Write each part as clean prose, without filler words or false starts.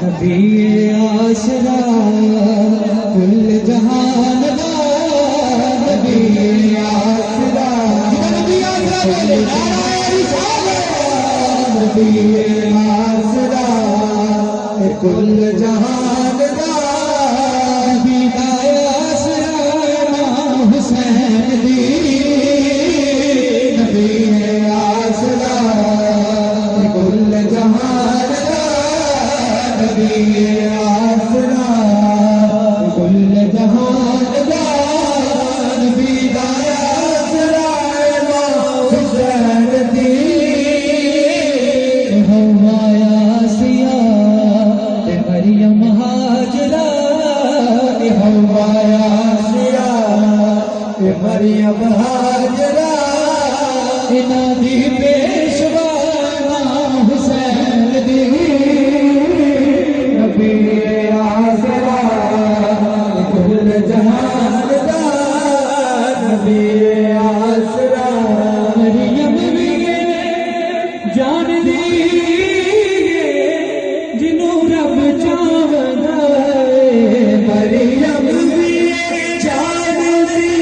نبی آسرا کل جہان دا نبی آسرا نبی آسرا کل جہان دا نبی آسرا امام حسین دی نبی آسرا کل جہان دا نبی آسرا کل جہان دا نبی آسرا امام حسین دی ہوایا سیا مریم ہاجرہ ہوایا سیا مریم ہاجرہ انہاں دی پیشوا امام حسین دی نبی آسرا کل جہان دا نبی آسرا مریم بھی جان دی جنوں رب چاہندا ہے مریم بھی جان دی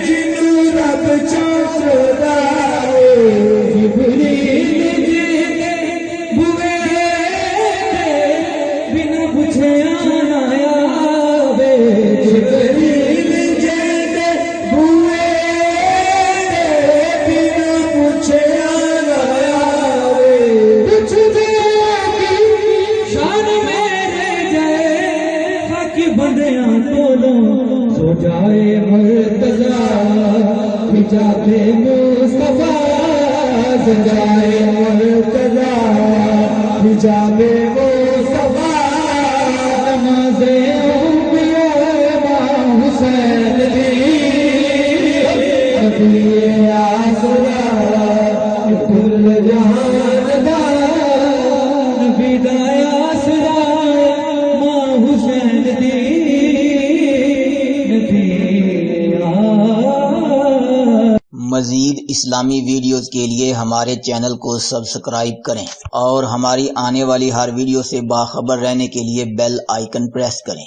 جنوں رب چاہندا ہے جبریل جی بوئے بنا پوچھے آیا وے جبریل جی بوئے بنا پوچھے آیا وے پوچھ دے شان میرے جائے خاکی بندیاں کولوں سو جائے مرتضی حجاب مصطفیٰ سجائے مرتضی حجاب مصطفیٰ نماز انبیاء امام حسین دی نبی آسرا کل جہان دا نبی آسرا امام حسین دی نبی مزید اسلامی ویڈیوز کے لیے ہمارے چینل کو سبسکرائب کریں اور ہماری آنے والی ہر ویڈیو سے باخبر رہنے کے لیے بیل آئیکن پریس کریں۔